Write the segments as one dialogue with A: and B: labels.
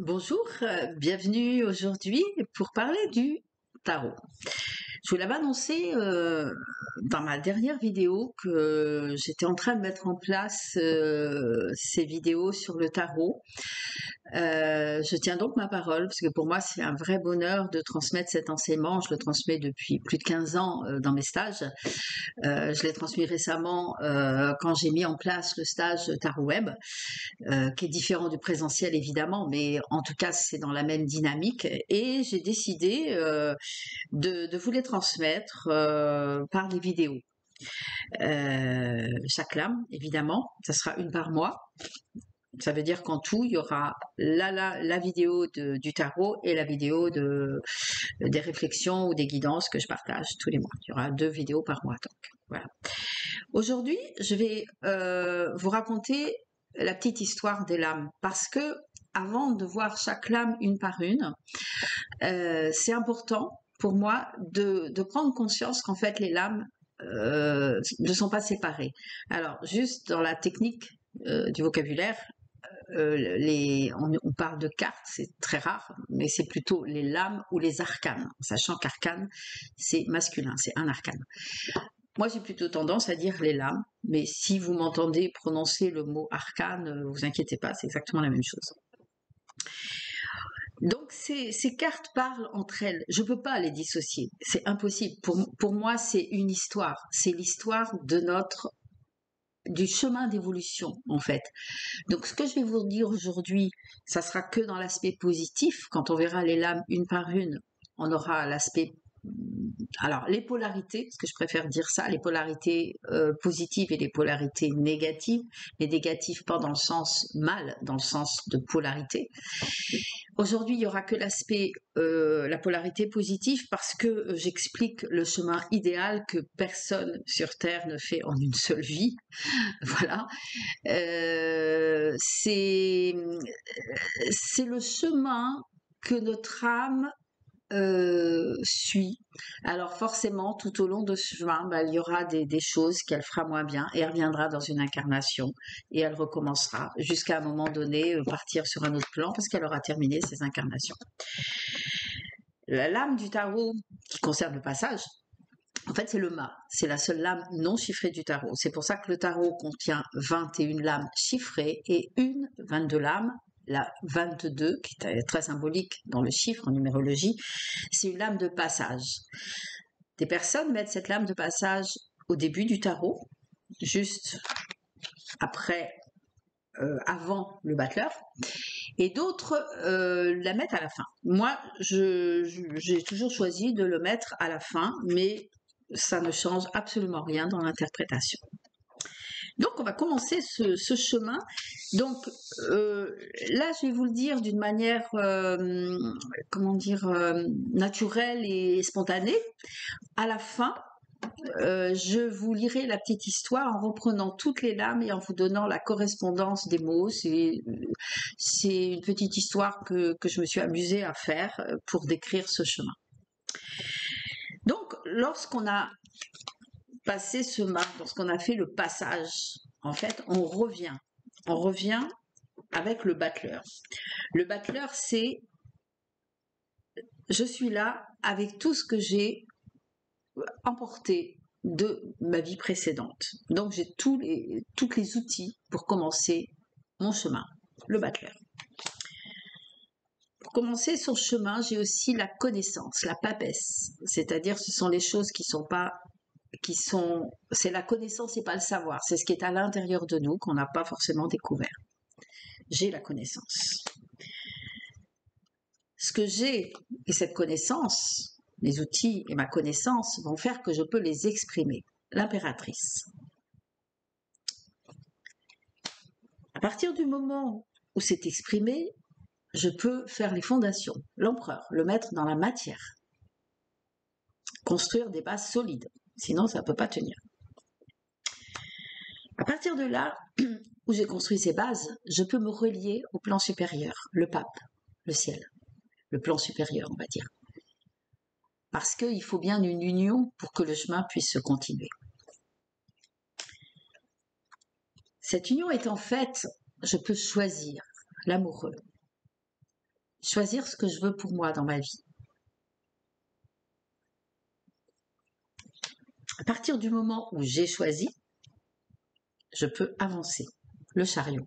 A: Bonjour, bienvenue aujourd'hui pour parler du tarot. Je vous l'avais annoncé dans ma dernière vidéo que j'étais en train de mettre en place ces vidéos sur le tarot. Je tiens donc ma parole parce que pour moi c'est un vrai bonheur de transmettre cet enseignement. Je le transmets depuis plus de 15 ans dans mes stages. Je l'ai transmis récemment quand j'ai mis en place le stage Tarot Web, qui est différent du présentiel évidemment, mais en tout cas c'est dans la même dynamique. Et j'ai décidé de vous les transmettre par des vidéos. Chaque lame, évidemment, ça sera une par mois. Ça veut dire qu'en tout, il y aura la vidéo du tarot et la vidéo des réflexions ou des guidances que je partage tous les mois. Il y aura 2 vidéos par mois. Donc, voilà. Aujourd'hui, je vais vous raconter la petite histoire des lames parce que avant de voir chaque lame une par une, c'est important pour moi de prendre conscience qu'en fait les lames ne sont pas séparées. Alors juste dans la technique du vocabulaire, on parle de cartes, c'est très rare, mais c'est plutôt les lames ou les arcanes, sachant qu'arcane c'est masculin, c'est un arcane. Moi, j'ai plutôt tendance à dire les lames, mais si vous m'entendez prononcer le mot arcane, ne vous inquiétez pas, c'est exactement la même chose. Donc, ces cartes parlent entre elles. Je ne peux pas les dissocier, c'est impossible. Pour moi, c'est une histoire. C'est l'histoire du chemin d'évolution, en fait. Donc, ce que je vais vous dire aujourd'hui, ça sera que dans l'aspect positif. Quand on verra les lames une par une, on aura l'aspect. Alors, les polarités, parce que je préfère dire ça, les polarités positives et les polarités négatives. Les négatives pas dans le sens mal, dans le sens de polarité. Aujourd'hui, il n'y aura que l'aspect, la polarité positive, parce que j'explique le chemin idéal que personne sur Terre ne fait en une seule vie. Voilà. C'est le chemin que notre âme suit. Alors forcément, tout au long de ce chemin, il y aura des choses qu'elle fera moins bien et elle reviendra dans une incarnation et elle recommencera jusqu'à un moment donné partir sur un autre plan parce qu'elle aura terminé ses incarnations. La lame du tarot qui concerne le passage, en fait, c'est le mât. C'est la seule lame non chiffrée du tarot. C'est pour ça que le tarot contient 21 lames chiffrées et 22 lames. La 22, qui est très symbolique dans le chiffre en numérologie, c'est une lame de passage. Des personnes mettent cette lame de passage au début du tarot, juste après, avant le battleur, et d'autres la mettent à la fin. Moi, j'ai toujours choisi de le mettre à la fin, mais ça ne change absolument rien dans l'interprétation. Donc, on va commencer ce chemin. Donc, là, je vais vous le dire d'une manière, naturelle et spontanée. À la fin, je vous lirai la petite histoire en reprenant toutes les lames et en vous donnant la correspondance des mots. C'est une petite histoire que je me suis amusée à faire pour décrire ce chemin. Donc, lorsqu'on a passé ce mât, lorsqu'on a fait le passage, en fait, on revient avec le battleur. Le battleur, c'est je suis là avec tout ce que j'ai emporté de ma vie précédente. Donc, j'ai tous les outils pour commencer mon chemin, le battleur. Pour commencer son chemin, j'ai aussi la connaissance, la papesse. C'est-à-dire, ce sont les choses c'est la connaissance et pas le savoir. C'est ce qui est à l'intérieur de nous qu'on n'a pas forcément découvert. J'ai la connaissance. Ce que j'ai et cette connaissance, les outils et ma connaissance vont faire que je peux les exprimer. L'impératrice. À partir du moment où c'est exprimé, je peux faire les fondations. L'empereur, le mettre dans la matière. Construire des bases solides. Sinon, ça ne peut pas tenir. À partir de là, où j'ai construit ces bases, je peux me relier au plan supérieur, le pape, le ciel, le plan supérieur, on va dire. Parce qu'il faut bien une union pour que le chemin puisse se continuer. Cette union étant faite, je peux choisir l'amoureux. choisir ce que je veux pour moi dans ma vie. À partir du moment où j'ai choisi, je peux avancer le chariot,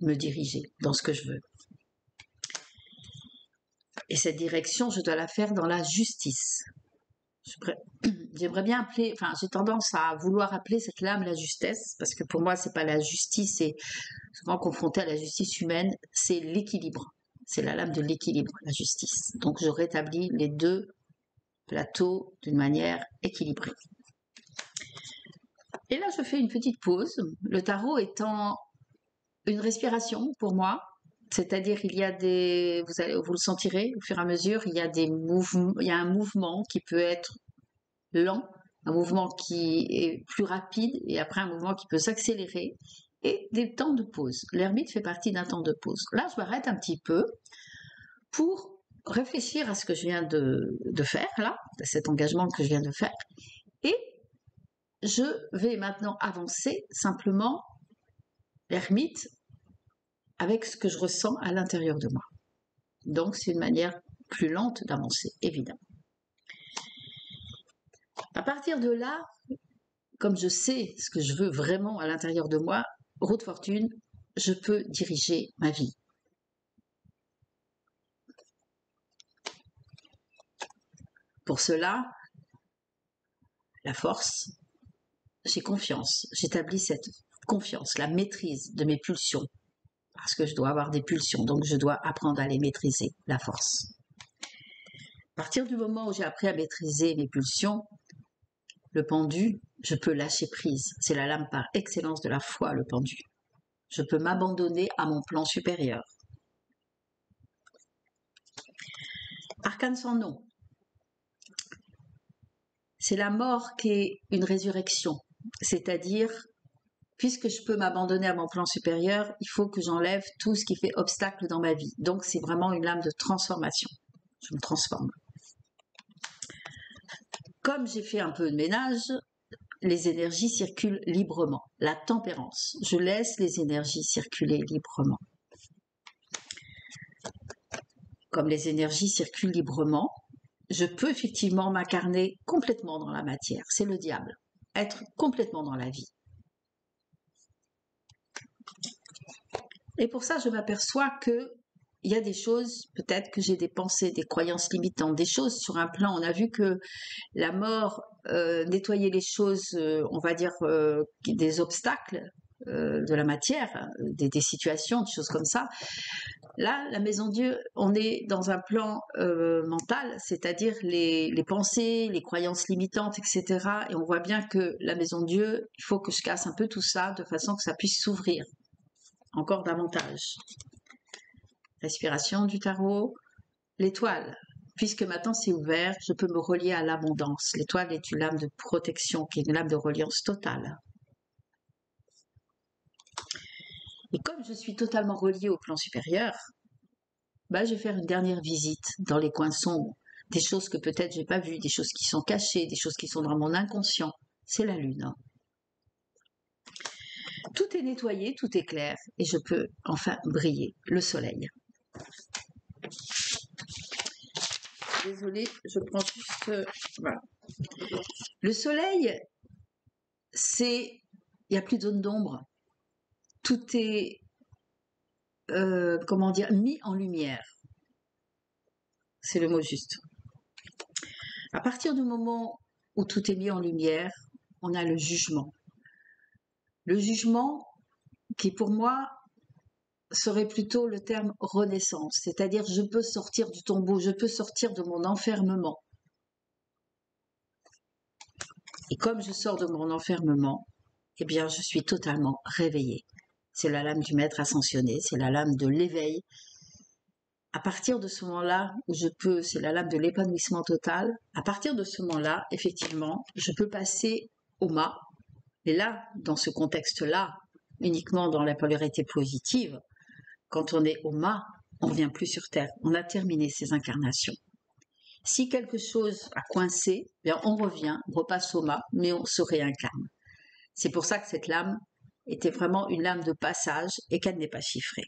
A: me diriger dans ce que je veux. Et cette direction, je dois la faire dans la justice. J'aimerais bien appeler, enfin, j'ai tendance à vouloir appeler cette lame la justesse, parce que pour moi, c'est pas la justice, c'est souvent confronté à la justice humaine, c'est l'équilibre. C'est la lame de l'équilibre, la justice. Donc, je rétablis les deux plateaux d'une manière équilibrée. Et là, je fais une petite pause. Le tarot étant une respiration pour moi, c'est-à-dire il y a des, vous le sentirez au fur et à mesure, il y a des mouvements, il y a un mouvement qui peut être lent, un mouvement qui est plus rapide et après un mouvement qui peut s'accélérer et des temps de pause. L'ermite fait partie d'un temps de pause. Là, je m'arrête un petit peu pour réfléchir à ce que je viens de faire là, à cet engagement que je viens de faire et je vais maintenant avancer simplement l'ermite avec ce que je ressens à l'intérieur de moi. Donc, c'est une manière plus lente d'avancer, évidemment. À partir de là, comme je sais ce que je veux vraiment à l'intérieur de moi, roue de fortune, je peux diriger ma vie. Pour cela, la force, j'ai confiance. J'établis cette confiance, la maîtrise de mes pulsions. Parce que je dois avoir des pulsions, donc je dois apprendre à les maîtriser, la force. À partir du moment où j'ai appris à maîtriser mes pulsions, le pendu, je peux lâcher prise. C'est la lame par excellence de la foi, le pendu. Je peux m'abandonner à mon plan supérieur. Arcane sans nom. C'est la mort qui est une résurrection. C'est-à-dire, puisque je peux m'abandonner à mon plan supérieur, il faut que j'enlève tout ce qui fait obstacle dans ma vie. Donc, c'est vraiment une lame de transformation. Je me transforme. Comme j'ai fait un peu de ménage, les énergies circulent librement. La tempérance. Je laisse les énergies circuler librement. Comme les énergies circulent librement, je peux effectivement m'incarner complètement dans la matière. C'est le diable. Être complètement dans la vie. Et pour ça, je m'aperçois que il y a des choses, peut-être que j'ai des pensées, des croyances limitantes, des choses sur un plan. On a vu que la mort nettoyait les choses, on va dire, des obstacles de la matière, des situations, des choses comme ça. Là, la Maison Dieu, on est dans un plan mental, c'est-à-dire les pensées, les croyances limitantes, etc. Et on voit bien que la Maison Dieu, il faut que je casse un peu tout ça de façon que ça puisse s'ouvrir encore davantage. Respiration du tarot, l'étoile. Puisque maintenant c'est ouvert, je peux me relier à l'abondance. L'étoile est une lame de protection, qui est une lame de reliance totale. Et comme je suis totalement reliée au plan supérieur, je vais faire une dernière visite dans les coins sombres, des choses que peut-être j'ai pas vues, des choses qui sont cachées, des choses qui sont dans mon inconscient. C'est la lune. Tout est nettoyé, tout est clair, et je peux enfin briller. Le soleil. Désolée, je prends juste... voilà. Le soleil, il n'y a plus de zone d'ombre. Tout est, mis en lumière. C'est le mot juste. À partir du moment où tout est mis en lumière, on a le jugement. Le jugement qui, pour moi, serait plutôt le terme renaissance, c'est-à-dire je peux sortir du tombeau, je peux sortir de mon enfermement. Et comme je sors de mon enfermement, eh bien, je suis totalement réveillée. C'est la lame du maître ascensionné, c'est la lame de l'éveil. À partir de ce moment-là, où c'est la lame de l'épanouissement total, à partir de ce moment-là, effectivement, je peux passer au mât. Et là, dans ce contexte-là, uniquement dans la polarité positive, quand on est au mât, on ne revient plus sur Terre. On a terminé ces incarnations. Si quelque chose a coincé, bien on revient, on repasse au mât, mais on se réincarne. C'est pour ça que cette lame était vraiment une lame de passage et qu'elle n'est pas chiffrée.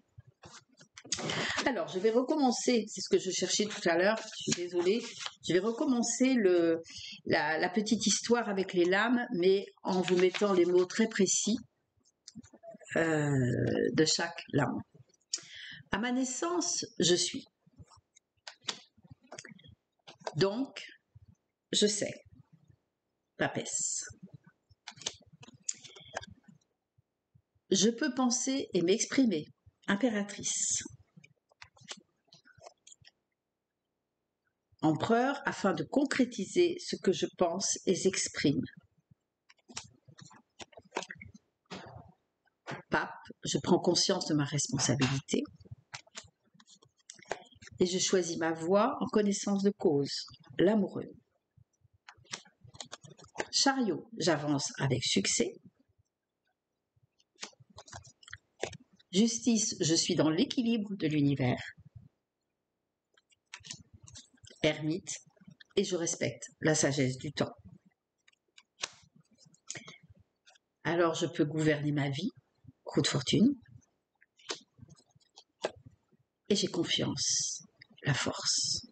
A: Alors, je vais recommencer, c'est ce que je cherchais tout à l'heure, je suis désolée, je vais recommencer la petite histoire avec les lames, mais en vous mettant les mots très précis de chaque lame. À ma naissance, je suis. Donc, je sais. Papesse. Je peux penser et m'exprimer. Impératrice. Empereur, afin de concrétiser ce que je pense et j'exprime. Pape, je prends conscience de ma responsabilité et je choisis ma voie en connaissance de cause, l'amoureux. Chariot, j'avance avec succès. Justice, je suis dans l'équilibre de l'univers. Ermite, et je respecte la sagesse du temps. Alors je peux gouverner ma vie, roue de fortune, et j'ai confiance, la force.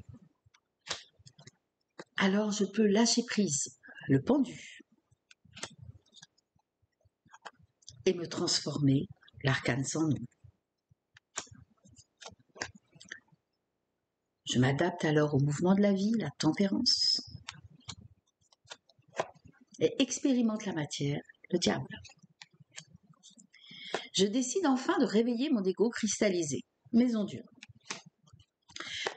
A: Alors je peux lâcher prise, le pendu, et me transformer, l'arcane sans nom. Je m'adapte alors au mouvement de la vie, la tempérance, et expérimente la matière, le diable. Je décide enfin de réveiller mon ego cristallisé, maison Dieu.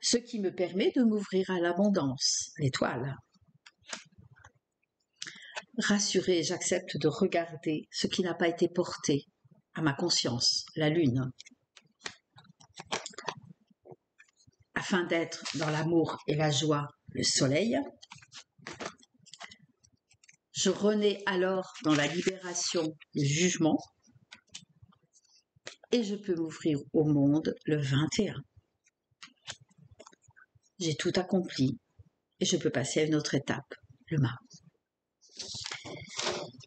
A: Ce qui me permet de m'ouvrir à l'abondance, l'étoile. Rassurée, j'accepte de regarder ce qui n'a pas été porté à ma conscience, la lune. Afin d'être dans l'amour et la joie, le soleil. Je renais alors dans la libération, le jugement. Et je peux m'ouvrir au monde le 21. J'ai tout accompli et je peux passer à une autre étape, le mât.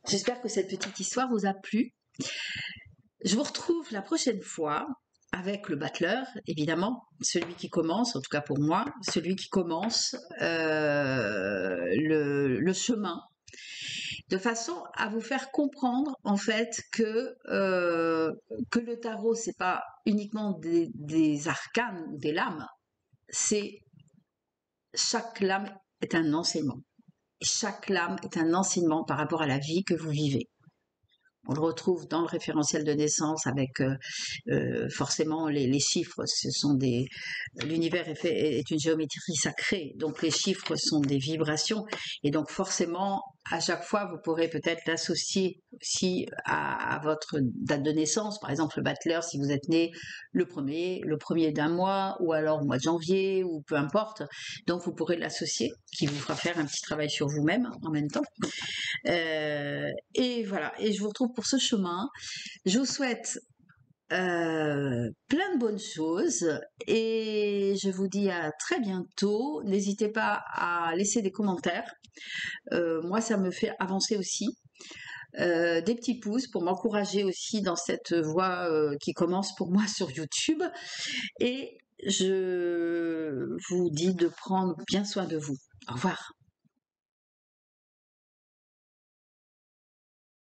A: J'espère que cette petite histoire vous a plu. Je vous retrouve la prochaine fois avec le battleur, évidemment, celui qui commence, en tout cas pour moi, celui qui commence le chemin, de façon à vous faire comprendre en fait que le tarot, c'est pas uniquement des arcanes ou des lames, c'est chaque lame est un enseignement. Et chaque lame est un enseignement par rapport à la vie que vous vivez. On le retrouve dans le référentiel de naissance avec forcément les chiffres. Ce sont l'univers est une géométrie sacrée, donc les chiffres sont des vibrations et donc forcément à chaque fois vous pourrez peut-être l'associer aussi à votre date de naissance. Par exemple le battleur, si vous êtes né le premier d'un mois ou alors au mois de janvier ou peu importe, donc vous pourrez l'associer, qui vous fera faire un petit travail sur vous-même en même temps. Et voilà, et je vous retrouve pour ce chemin. Je vous souhaite plein de bonnes choses et je vous dis à très bientôt. N'hésitez pas à laisser des commentaires. Moi, ça me fait avancer aussi. Des petits pouces pour m'encourager aussi dans cette voie qui commence pour moi sur YouTube. Et je vous dis de prendre bien soin de vous. Au revoir.